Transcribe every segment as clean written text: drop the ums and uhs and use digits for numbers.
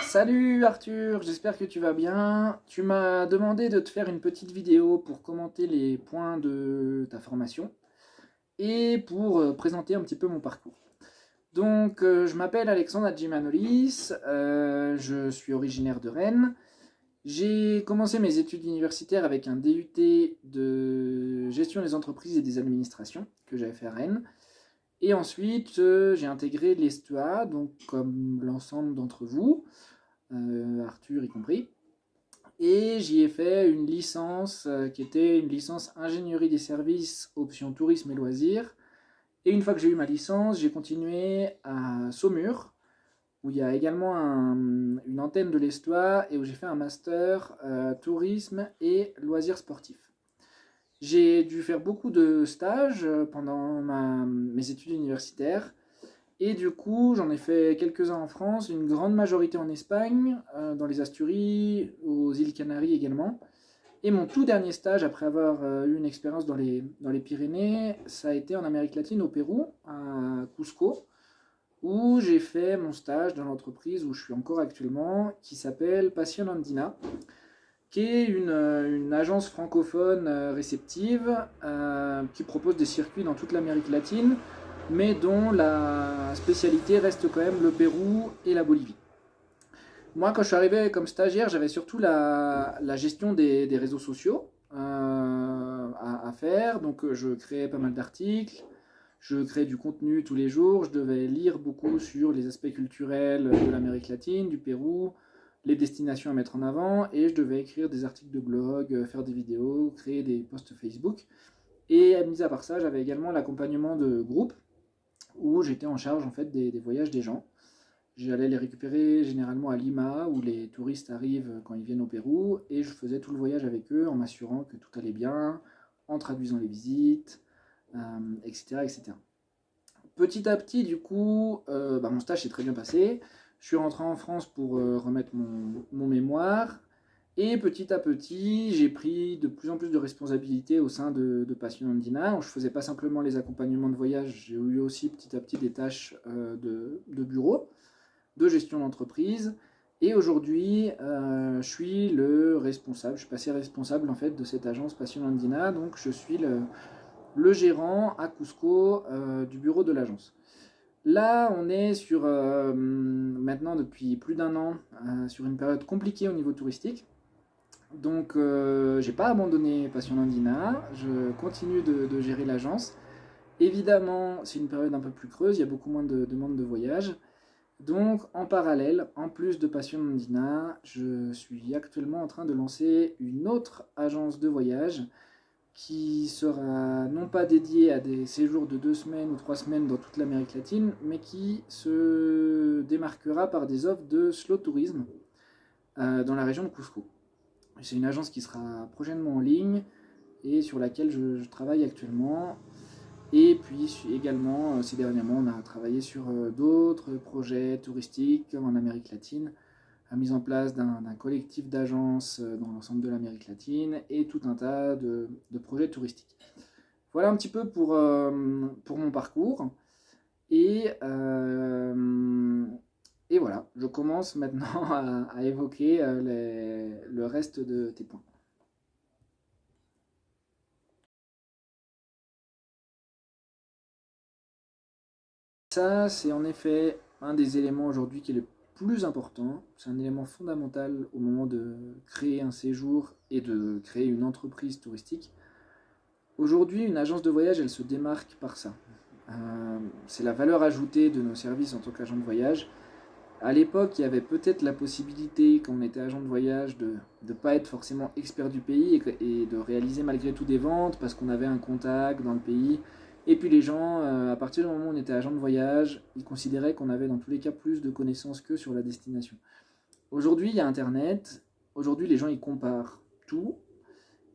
Salut Arthur, j'espère que tu vas bien. Tu m'as demandé de te faire une petite vidéo pour commenter les points de ta formation et pour présenter un petit peu mon parcours. Donc, je m'appelle Alexandre Adjimanolis, je suis originaire de Rennes. J'ai commencé mes études universitaires avec un DUT de gestion des entreprises et des administrations que j'avais fait à Rennes. Et ensuite, j'ai intégré l'ESTEA, donc comme l'ensemble d'entre vous, Arthur y compris. Et j'y ai fait une licence qui était une licence ingénierie des services, option tourisme et loisirs. Et une fois que j'ai eu ma licence, j'ai continué à Saumur, où il y a également une antenne de l'Estoile et où j'ai fait un master tourisme et loisirs sportifs. J'ai dû faire beaucoup de stages pendant mes études universitaires. Et du coup, j'en ai fait quelques-uns en France, une grande majorité en Espagne, dans les Asturies, aux îles Canaries également. Et mon tout dernier stage, après avoir eu une expérience dans les Pyrénées, ça a été en Amérique latine, au Pérou, à Cusco, où j'ai fait mon stage dans l'entreprise où je suis encore actuellement, qui s'appelle Passion Andina, qui est une agence francophone réceptive qui propose des circuits dans toute l'Amérique latine, mais dont la spécialité reste quand même le Pérou et la Bolivie. Moi, quand je suis arrivé comme stagiaire, j'avais surtout la gestion des réseaux sociaux à faire. Donc, je créais pas mal d'articles, je créais du contenu tous les jours, je devais lire beaucoup sur les aspects culturels de l'Amérique latine, du Pérou, les destinations à mettre en avant, et je devais écrire des articles de blog, faire des vidéos, créer des posts Facebook. Et mis à part ça, j'avais également l'accompagnement de groupe, où j'étais en charge en fait des voyages des gens. J'allais les récupérer généralement à Lima, où les touristes arrivent quand ils viennent au Pérou, et je faisais tout le voyage avec eux en m'assurant que tout allait bien, en traduisant les visites, etc., etc. Petit à petit, du coup, mon stage s'est très bien passé. Je suis rentré en France pour remettre mon mémoire. Et petit à petit, j'ai pris de plus en plus de responsabilités au sein de Passion Andina. Je ne faisais pas simplement les accompagnements de voyage, j'ai eu aussi petit à petit des tâches de bureau, de gestion d'entreprise. Et aujourd'hui, je suis le responsable, je suis passé responsable en fait de cette agence Passion Andina. Donc je suis le gérant à Cusco du bureau de l'agence. Là, on est sur maintenant depuis plus d'un an sur une période compliquée au niveau touristique. Donc, j'ai pas abandonné Passion Andina, je continue de gérer l'agence. Évidemment, c'est une période un peu plus creuse, il y a beaucoup moins de demandes de voyage. Donc, en parallèle, en plus de Passion Andina, je suis actuellement en train de lancer une autre agence de voyage qui sera non pas dédiée à des séjours de 2 semaines ou 3 semaines dans toute l'Amérique latine, mais qui se démarquera par des offres de slow tourisme dans la région de Cusco. C'est une agence qui sera prochainement en ligne et sur laquelle je travaille actuellement. Et puis également, ces derniers mois, on a travaillé sur d'autres projets touristiques en Amérique latine, la mise en place d'un collectif d'agences dans l'ensemble de l'Amérique latine et tout un tas de projets touristiques. Voilà un petit peu pour mon parcours. Et, euh, et voilà, je commence maintenant à évoquer le reste de tes points. Ça, c'est en effet un des éléments aujourd'hui qui est le plus important. C'est un élément fondamental au moment de créer un séjour et de créer une entreprise touristique. Aujourd'hui, une agence de voyage, elle se démarque par ça. C'est la valeur ajoutée de nos services en tant qu'agent de voyage. À l'époque, il y avait peut-être la possibilité, quand on était agent de voyage, de ne pas être forcément expert du pays et de réaliser malgré tout des ventes parce qu'on avait un contact dans le pays. Et puis les gens, à partir du moment où on était agent de voyage, ils considéraient qu'on avait dans tous les cas plus de connaissances que sur la destination. Aujourd'hui, il y a Internet. Aujourd'hui, les gens, ils comparent tout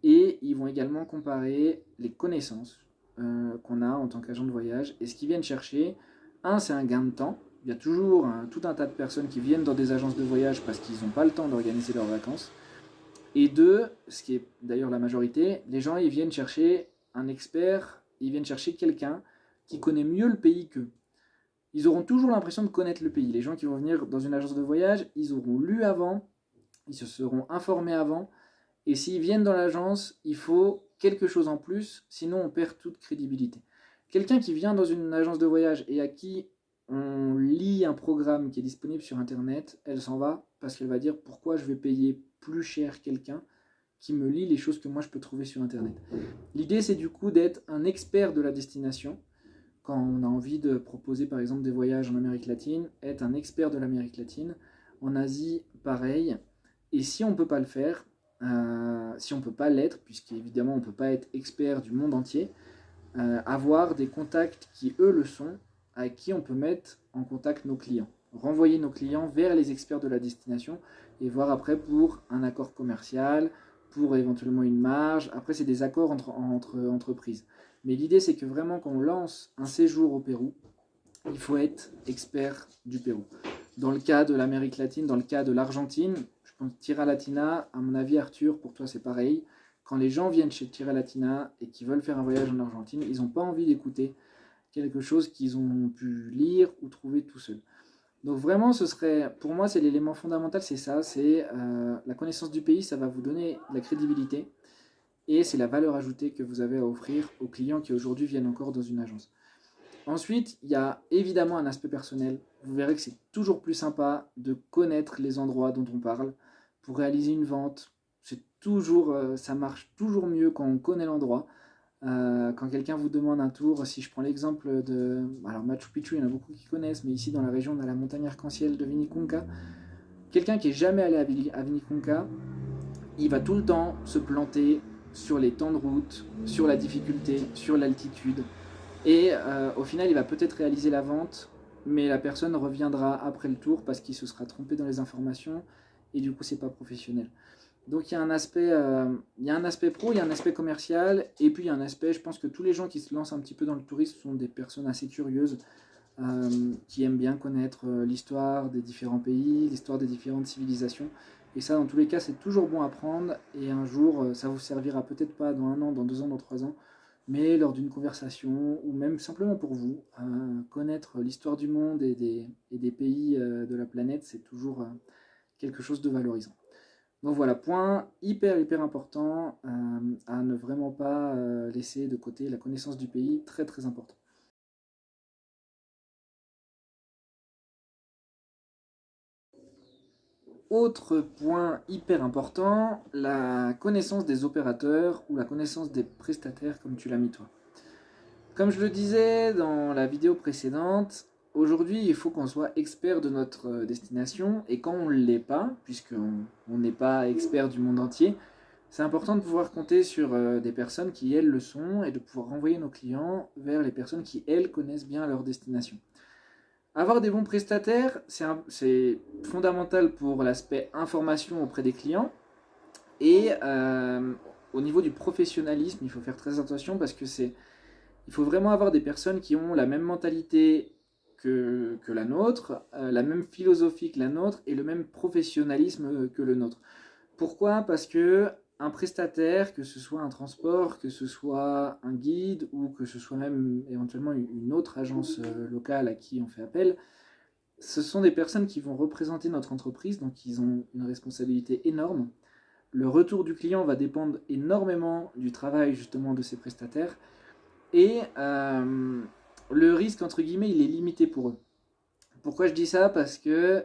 et ils vont également comparer les connaissances qu'on a en tant qu'agent de voyage. Et ce qu'ils viennent chercher, c'est un gain de temps. Il y a toujours tout un tas de personnes qui viennent dans des agences de voyage parce qu'ils n'ont pas le temps d'organiser leurs vacances. Et deux, ce qui est d'ailleurs la majorité, les gens ils viennent chercher un expert, ils viennent chercher quelqu'un qui connaît mieux le pays qu'eux. ils auront toujours l'impression de connaître le pays. Les gens qui vont venir dans une agence de voyage, ils auront lu avant, ils se seront informés avant, et s'ils viennent dans l'agence, il faut quelque chose en plus, sinon on perd toute crédibilité. Quelqu'un qui vient dans une agence de voyage et à qui on lit un programme qui est disponible sur Internet, elle s'en va parce qu'elle va dire pourquoi je vais payer plus cher quelqu'un qui me lit les choses que moi je peux trouver sur Internet. L'idée c'est du coup d'être un expert de la destination. Quand on a envie de proposer par exemple des voyages en Amérique latine, être un expert de l'Amérique latine. En Asie, pareil. Et si on ne peut pas le faire, si on ne peut pas l'être, puisqu'évidemment on ne peut pas être expert du monde entier, avoir des contacts qui eux le sont, à qui on peut mettre en contact nos clients. Renvoyer nos clients vers les experts de la destination et voir après pour un accord commercial, pour éventuellement une marge. Après, c'est des accords entre entreprises. Mais l'idée, c'est que vraiment, quand on lance un séjour au Pérou, il faut être expert du Pérou. Dans le cas de l'Amérique latine, dans le cas de l'Argentine, je pense Tira Latina, à mon avis, Arthur, pour toi, c'est pareil. Quand les gens viennent chez Tira Latina et qui veulent faire un voyage en Argentine, ils n'ont pas envie d'écouter quelque chose qu'ils ont pu lire ou trouver tout seuls. Donc vraiment, ce serait, pour moi, c'est l'élément fondamental, c'est ça, c'est la connaissance du pays, ça va vous donner de la crédibilité et c'est la valeur ajoutée que vous avez à offrir aux clients qui aujourd'hui viennent encore dans une agence. Ensuite, il y a évidemment un aspect personnel. Vous verrez que c'est toujours plus sympa de connaître les endroits dont on parle pour réaliser une vente. C'est toujours, ça marche toujours mieux quand on connaît l'endroit. Quand quelqu'un vous demande un tour, si je prends l'exemple de... Alors Machu Picchu, il y en a beaucoup qui connaissent, mais ici dans la région, on a la montagne arc-en-ciel de Vinicunca. Quelqu'un qui n'est jamais allé à Vinicunca, il va tout le temps se planter sur les temps de route, sur la difficulté, sur l'altitude. Et au final, il va peut-être réaliser la vente, mais la personne reviendra après le tour parce qu'il se sera trompé dans les informations et du coup, c'est pas professionnel. Donc il y a un aspect pro, il y a un aspect commercial, et puis il y a un aspect, je pense que tous les gens qui se lancent un petit peu dans le tourisme sont des personnes assez curieuses, qui aiment bien connaître l'histoire des différents pays, l'histoire des différentes civilisations. Et ça, dans tous les cas, c'est toujours bon à prendre, et un jour, ça vous servira peut-être pas dans 1 an, dans 2 ans, dans 3 ans, mais lors d'une conversation, ou même simplement pour vous, connaître l'histoire du monde et des pays de la planète, c'est toujours quelque chose de valorisant. Donc voilà, point hyper important à ne vraiment pas laisser de côté, la connaissance du pays, très très important. Autre point hyper important, la connaissance des opérateurs ou la connaissance des prestataires comme tu l'as mis toi. Comme je le disais dans la vidéo précédente, aujourd'hui il faut qu'on soit expert de notre destination, et quand on ne l'est pas, puisqu'on n'est pas expert du monde entier, c'est important de pouvoir compter sur des personnes qui elles le sont et de pouvoir renvoyer nos clients vers les personnes qui elles connaissent bien leur destination. Avoir des bons prestataires, c'est fondamental pour l'aspect information auprès des clients, et au niveau du professionnalisme, il faut faire très attention parce que il faut vraiment avoir des personnes qui ont la même mentalité que la nôtre, la même philosophie que la nôtre et le même professionnalisme que le nôtre. Pourquoi ? Parce que un prestataire, que ce soit un transport, que ce soit un guide ou que ce soit même éventuellement une autre agence locale à qui on fait appel, ce sont des personnes qui vont représenter notre entreprise, donc ils ont une responsabilité énorme. Le retour du client va dépendre énormément du travail justement de ces prestataires, et le risque entre guillemets il est limité pour eux. Pourquoi je dis ça ? Parce que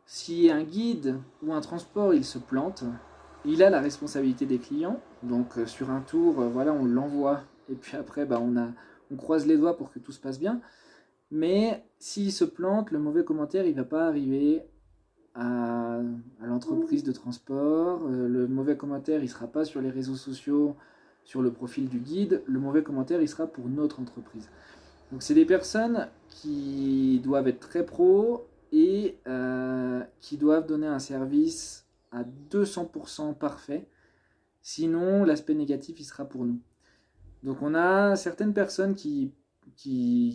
si un guide ou un transport il se plante, il a la responsabilité des clients. Donc sur un tour, voilà, on l'envoie et puis après on croise les doigts pour que tout se passe bien. Mais s'il se plante, le mauvais commentaire il va pas arriver à l'entreprise de transport. Le mauvais commentaire il sera pas sur les réseaux sociaux, sur le profil du guide. Le mauvais commentaire il sera pour notre entreprise. Donc c'est des personnes qui doivent être très pros et qui doivent donner un service à 200% parfait. Sinon, l'aspect négatif, il sera pour nous. Donc on a certaines personnes qui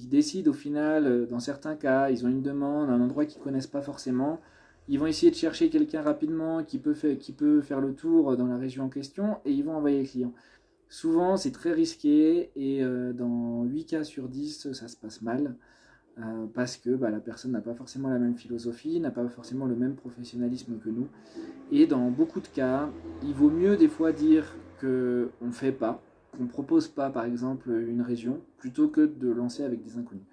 décident au final, dans certains cas, ils ont une demande, un endroit qu'ils ne connaissent pas forcément. Ils vont essayer de chercher quelqu'un rapidement qui peut faire le tour dans la région en question, et ils vont envoyer les clients. Souvent, c'est très risqué, et dans 8 cas sur 10, ça se passe mal. parce que la personne n'a pas forcément la même philosophie, n'a pas forcément le même professionnalisme que nous. Et dans beaucoup de cas, il vaut mieux des fois dire qu'on ne fait pas, qu'on ne propose pas par exemple une région, plutôt que de lancer avec des inconnus.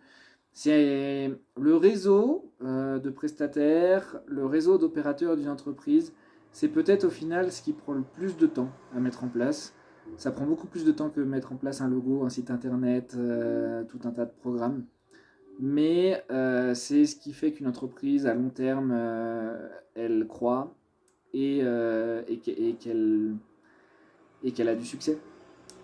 C'est le réseau de prestataires, le réseau d'opérateurs d'une entreprise, c'est peut-être au final ce qui prend le plus de temps à mettre en place. Ça prend beaucoup plus de temps que mettre en place un logo, un site internet, tout un tas de programmes. Mais c'est ce qui fait qu'une entreprise à long terme, elle croît et qu'elle a du succès.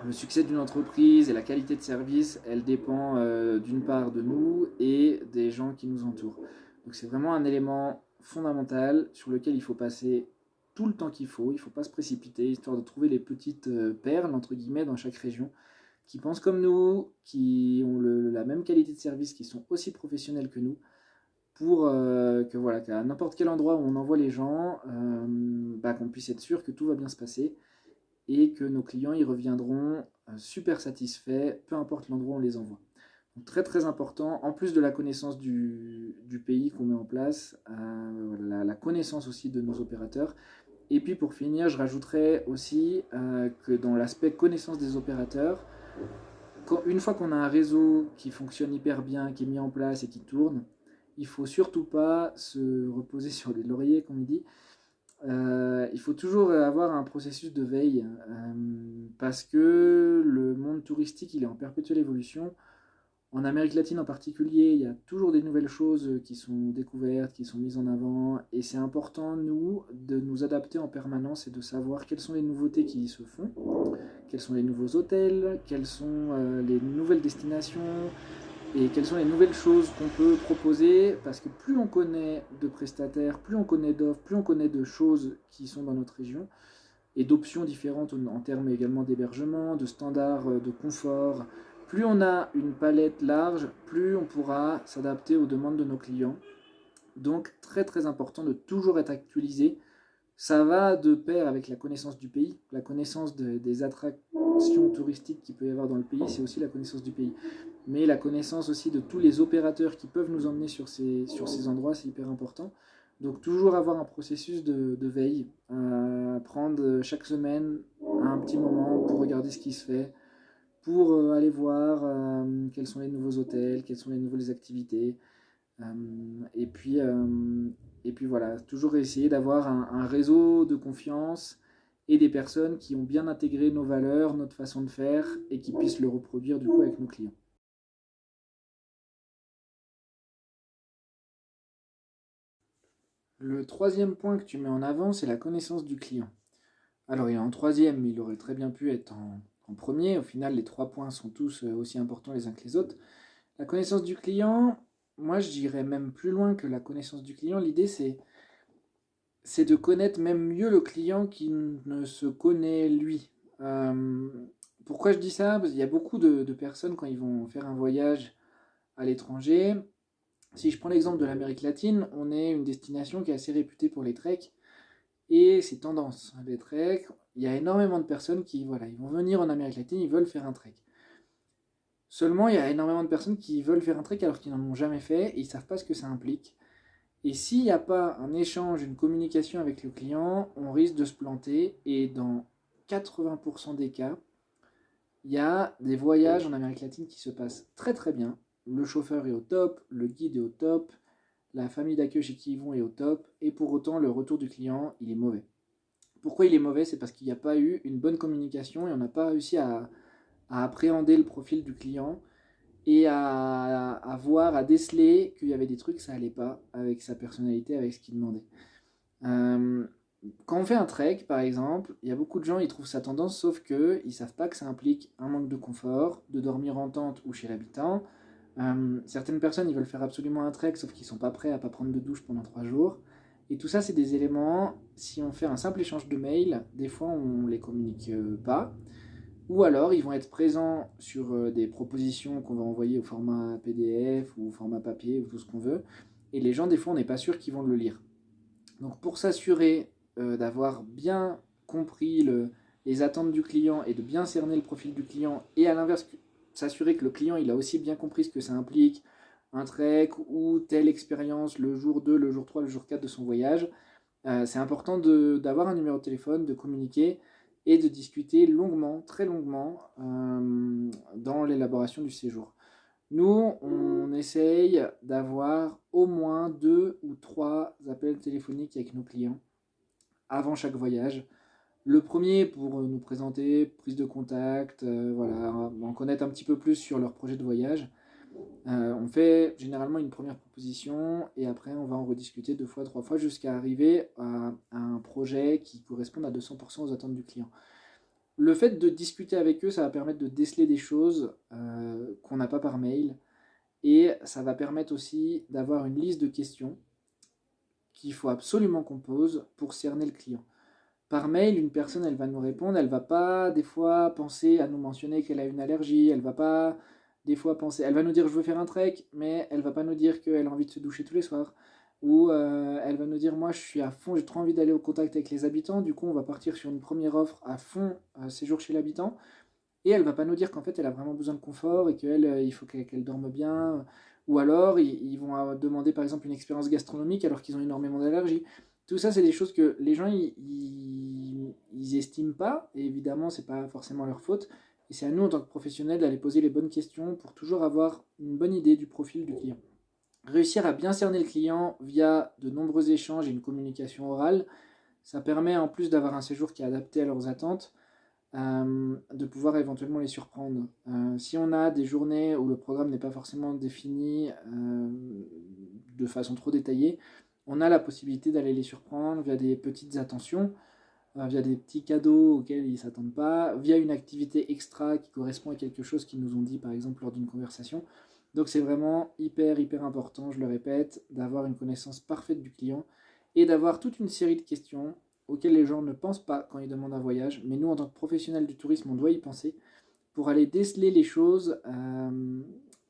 Le succès d'une entreprise et la qualité de service, elle dépend d'une part de nous et des gens qui nous entourent. Donc c'est vraiment un élément fondamental sur lequel il faut passer tout le temps qu'il faut. Il ne faut pas se précipiter, histoire de trouver les petites perles, entre guillemets, dans chaque région, qui pensent comme nous, qui ont la même qualité de service, qui sont aussi professionnels que nous, pour qu'à n'importe quel endroit où on envoie les gens, qu'on puisse être sûr que tout va bien se passer et que nos clients y reviendront super satisfaits, peu importe l'endroit où on les envoie. Donc, très très important, en plus de la connaissance du pays qu'on met en place, la connaissance aussi de nos opérateurs. Et puis pour finir, je rajouterais aussi que dans l'aspect connaissance des opérateurs, une fois qu'on a un réseau qui fonctionne hyper bien, qui est mis en place et qui tourne, il ne faut surtout pas se reposer sur les lauriers, comme on dit. Il faut toujours avoir un processus de veille parce que le monde touristique il est en perpétuelle évolution. En Amérique latine en particulier, il y a toujours des nouvelles choses qui sont découvertes, qui sont mises en avant, et c'est important, nous, de nous adapter en permanence et de savoir quelles sont les nouveautés qui se font, quels sont les nouveaux hôtels, quelles sont les nouvelles destinations, et quelles sont les nouvelles choses qu'on peut proposer, parce que plus on connaît de prestataires, plus on connaît d'offres, plus on connaît de choses qui sont dans notre région, et d'options différentes en termes également d'hébergement, de standards, de confort. Plus on a une palette large, plus on pourra s'adapter aux demandes de nos clients. Donc très très important de toujours être actualisé. Ça va de pair avec la connaissance du pays, la connaissance des attractions touristiques qu'il peut y avoir dans le pays, c'est aussi la connaissance du pays. Mais la connaissance aussi de tous les opérateurs qui peuvent nous emmener sur ces endroits, c'est hyper important. Donc toujours avoir un processus de veille, prendre chaque semaine un petit moment pour regarder ce qui se fait, pour aller voir quels sont les nouveaux hôtels, quelles sont les nouvelles activités. Euh, et, puis, euh, et puis voilà, toujours essayer d'avoir un réseau de confiance et des personnes qui ont bien intégré nos valeurs, notre façon de faire et qui puissent le reproduire du coup avec nos clients. Le troisième point que tu mets en avant, c'est la connaissance du client. Alors il est en troisième, mais il aurait très bien pu être en premier. Au final, les trois points sont tous aussi importants les uns que les autres. La connaissance du client, moi je dirais même plus loin que la connaissance du client. L'idée c'est de connaître même mieux le client qui ne se connaît lui. Euh, Pourquoi je dis ça? Parce qu'il y a beaucoup de personnes quand ils vont faire un voyage à l'étranger. Si je prends l'exemple de l'Amérique latine, on est une destination qui est assez réputée pour les treks et c'est tendance. Les treks, il y a énormément de personnes qui ils vont venir en Amérique latine, ils veulent faire un trek. Seulement, il y a énormément de personnes qui veulent faire un trek alors qu'ils n'en ont jamais fait et ils ne savent pas ce que ça implique. Et s'il n'y a pas un échange, une communication avec le client, on risque de se planter. Et dans 80% des cas, il y a des voyages en Amérique latine qui se passent très très bien. Le chauffeur est au top, le guide est au top, la famille d'accueil chez qui ils vont est au top. Et pour autant, le retour du client, il est mauvais. Pourquoi il est mauvais? C'est parce qu'il n'y a pas eu une bonne communication et on n'a pas réussi à appréhender le profil du client et à voir, à déceler qu'il y avait des trucs, ça allait pas avec sa personnalité, avec ce qu'il demandait. Euh, Quand on fait un trek, par exemple, il y a beaucoup de gens, ils trouvent ça tendance, sauf qu'ils ne savent pas que ça implique un manque de confort, de dormir en tente ou chez l'habitant. Certaines personnes, ils veulent faire absolument un trek, sauf qu'ils ne sont pas prêts à ne pas prendre de douche pendant 3 jours. Et tout ça, c'est des éléments, si on fait un simple échange de mails, des fois, on ne les communique pas. Ou alors, ils vont être présents sur des propositions qu'on va envoyer au format PDF ou au format papier ou tout ce qu'on veut. Et les gens, des fois, on n'est pas sûr qu'ils vont le lire. Donc, pour s'assurer d'avoir bien compris les attentes du client et de bien cerner le profil du client, et à l'inverse, s'assurer que le client il a aussi bien compris ce que ça implique, un trek ou telle expérience le jour 2, le jour 3, le jour 4 de son voyage. C'est important d'avoir un numéro de téléphone, de communiquer et de discuter longuement, très longuement, dans l'élaboration du séjour. Nous, on essaye d'avoir au moins 2 ou 3 appels téléphoniques avec nos clients avant chaque voyage. Le premier pour nous présenter, prise de contact, voilà, en connaître un petit peu plus sur leur projet de voyage. On fait généralement une première proposition et après on va en rediscuter 2 fois, 3 fois jusqu'à arriver à un projet qui corresponde à 200% aux attentes du client. Le fait de discuter avec eux, ça va permettre de déceler des choses qu'on n'a pas par mail et ça va permettre aussi d'avoir une liste de questions qu'il faut absolument qu'on pose pour cerner le client. Par mail, une personne, elle va nous répondre, elle va pas des fois penser à nous mentionner qu'elle a une allergie, elle va pas des fois penser, elle va nous dire je veux faire un trek, mais elle va pas nous dire qu'elle a envie de se doucher tous les soirs. Ou elle va nous dire moi je suis à fond, j'ai trop envie d'aller au contact avec les habitants, du coup on va partir sur une première offre à fond séjour chez l'habitant. Et elle va pas nous dire qu'en fait elle a vraiment besoin de confort et qu'elle il faut qu'elle dorme bien. Ou alors ils vont demander par exemple une expérience gastronomique alors qu'ils ont énormément d'allergies. Tout ça c'est des choses que les gens ils estiment pas et évidemment c'est pas forcément leur faute. Et c'est à nous en tant que professionnels d'aller poser les bonnes questions pour toujours avoir une bonne idée du profil du client. Réussir à bien cerner le client via de nombreux échanges et une communication orale, ça permet en plus d'avoir un séjour qui est adapté à leurs attentes de pouvoir éventuellement les surprendre. Si on a des journées où le programme n'est pas forcément défini de façon trop détaillée, on a la possibilité d'aller les surprendre via des petites attentions, via des petits cadeaux auxquels ils ne s'attendent pas, via une activité extra qui correspond à quelque chose qu'ils nous ont dit par exemple lors d'une conversation. Donc c'est vraiment hyper important, je le répète, d'avoir une connaissance parfaite du client et d'avoir toute une série de questions auxquelles les gens ne pensent pas quand ils demandent un voyage, mais nous en tant que professionnels du tourisme, on doit y penser pour aller déceler les choses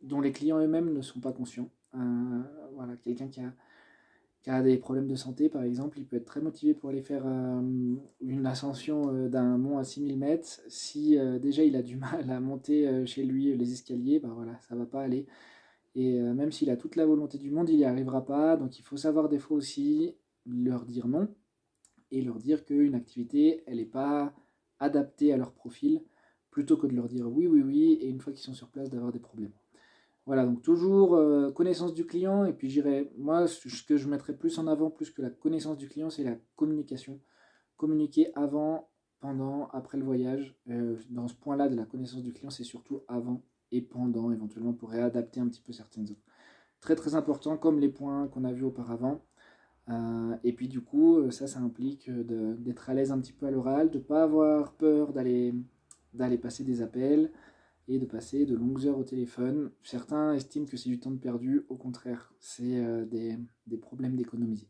dont les clients eux-mêmes ne sont pas conscients. Voilà, quelqu'un qui a des problèmes de santé, par exemple, il peut être très motivé pour aller faire une ascension d'un mont à 6000 mètres. Si déjà il a du mal à monter chez lui les escaliers, ben voilà, ça va pas aller. Et même s'il a toute la volonté du monde, il n'y arrivera pas. Donc il faut savoir des fois aussi leur dire non et leur dire qu'une activité, elle n'est pas adaptée à leur profil, plutôt que de leur dire oui, et une fois qu'ils sont sur place, d'avoir des problèmes. Voilà, donc toujours connaissance du client, et puis j'irai, moi, ce que je mettrais plus en avant, plus que la connaissance du client, c'est la communication. Communiquer avant, pendant, après le voyage. Dans ce point-là de la connaissance du client, c'est surtout avant et pendant, éventuellement, pour réadapter un petit peu certaines offres. Très important, comme les points qu'on a vus auparavant. Et puis du coup, ça implique d'être à l'aise un petit peu à l'oral, de ne pas avoir peur d'aller passer des appels et de passer de longues heures au téléphone. Certains estiment que c'est du temps de perdu, au contraire, c'est des problèmes d'économie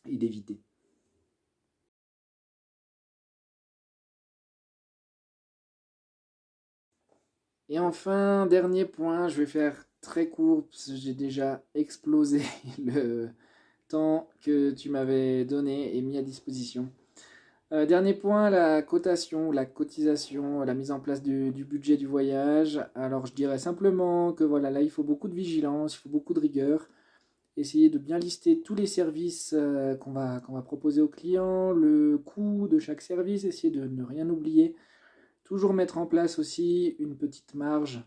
et d'éviter. Et enfin, dernier point, je vais faire très court, parce que j'ai déjà explosé le temps que tu m'avais donné et mis à disposition. Dernier point, la cotation, la cotisation, la mise en place du budget du voyage. Alors je dirais simplement que voilà, là il faut beaucoup de vigilance, il faut beaucoup de rigueur. Essayer de bien lister tous les services qu'on va proposer aux clients, le coût de chaque service, essayer de ne rien oublier. Toujours mettre en place aussi une petite marge.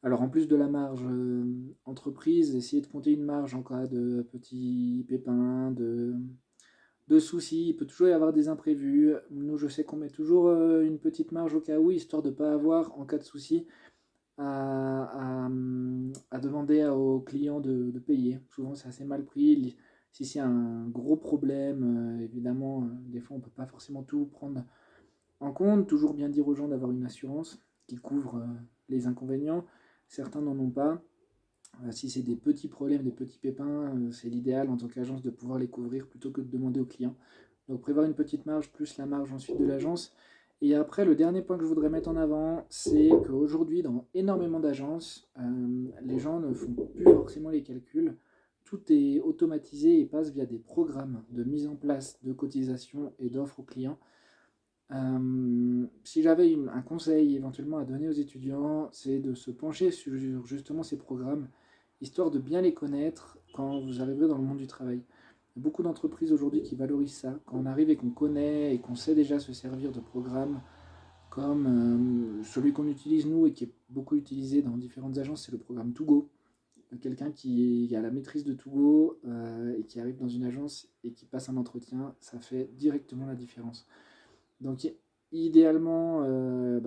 Alors en plus de la marge entreprise, essayer de compter une marge en cas de petits pépins, de soucis, il peut toujours y avoir des imprévus. Nous, je sais qu'on met toujours une petite marge au cas où, histoire de ne pas avoir, en cas de souci, à demander aux clients de payer. Souvent, c'est assez mal pris. Si c'est un gros problème, évidemment, des fois, on ne peut pas forcément tout prendre en compte. Toujours bien dire aux gens d'avoir une assurance qui couvre les inconvénients. Certains n'en ont pas. Si c'est des petits problèmes, des petits pépins, c'est l'idéal en tant qu'agence de pouvoir les couvrir plutôt que de demander aux clients. Donc prévoir une petite marge plus la marge ensuite de l'agence. Et après, le dernier point que je voudrais mettre en avant, c'est qu'aujourd'hui, dans énormément d'agences, les gens ne font plus forcément les calculs. Tout est automatisé et passe via des programmes de mise en place de cotisation et d'offres aux clients. Si j'avais un conseil éventuellement à donner aux étudiants, c'est de se pencher sur justement ces programmes, histoire de bien les connaître quand vous arriverez dans le monde du travail. Il y a beaucoup d'entreprises aujourd'hui qui valorisent ça. Quand on arrive et qu'on connaît et qu'on sait déjà se servir de programmes comme celui qu'on utilise nous et qui est beaucoup utilisé dans différentes agences, c'est le programme Togo. Quelqu'un qui a la maîtrise de Togo et qui arrive dans une agence et qui passe un entretien, ça fait directement la différence. Donc idéalement,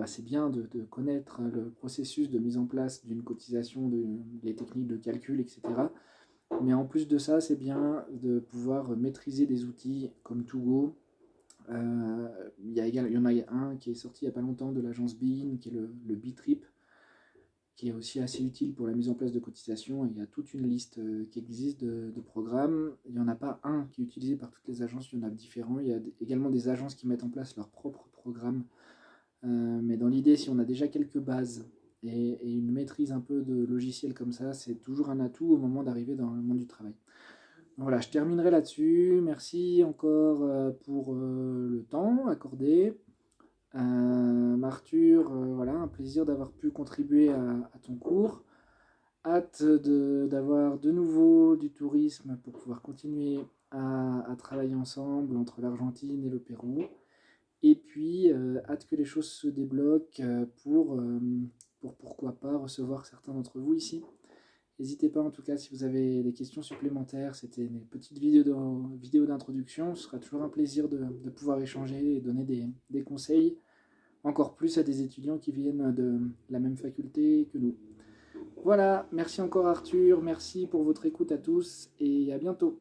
c'est bien de connaître le processus de mise en place d'une cotisation, les techniques de calcul, etc. Mais en plus de ça, c'est bien de pouvoir maîtriser des outils comme Togo. Il y en a un qui est sorti il n'y a pas longtemps de l'agence Bein, qui est le B-Trip, qui est aussi assez utile pour la mise en place de cotisations. Il y a toute une liste qui existe de programmes. Il n'y en a pas un qui est utilisé par toutes les agences, il y en a différents. Il y a également des agences qui mettent en place leurs propres programmes. Mais dans l'idée, si on a déjà quelques bases et une maîtrise un peu de logiciels comme ça, c'est toujours un atout au moment d'arriver dans le monde du travail. Voilà, je terminerai là-dessus. Merci encore pour le temps accordé. Arthur, voilà, un plaisir d'avoir pu contribuer à ton cours. Hâte d'avoir de nouveau du tourisme pour pouvoir continuer à travailler ensemble entre l'Argentine et le Pérou. Et puis, hâte que les choses se débloquent pour pourquoi pas recevoir certains d'entre vous ici. N'hésitez pas en tout cas si vous avez des questions supplémentaires, c'était une petite vidéo d'introduction, ce sera toujours un plaisir de pouvoir échanger et donner des conseils, encore plus à des étudiants qui viennent de la même faculté que nous. Voilà, merci encore Arthur, merci pour votre écoute à tous et à bientôt.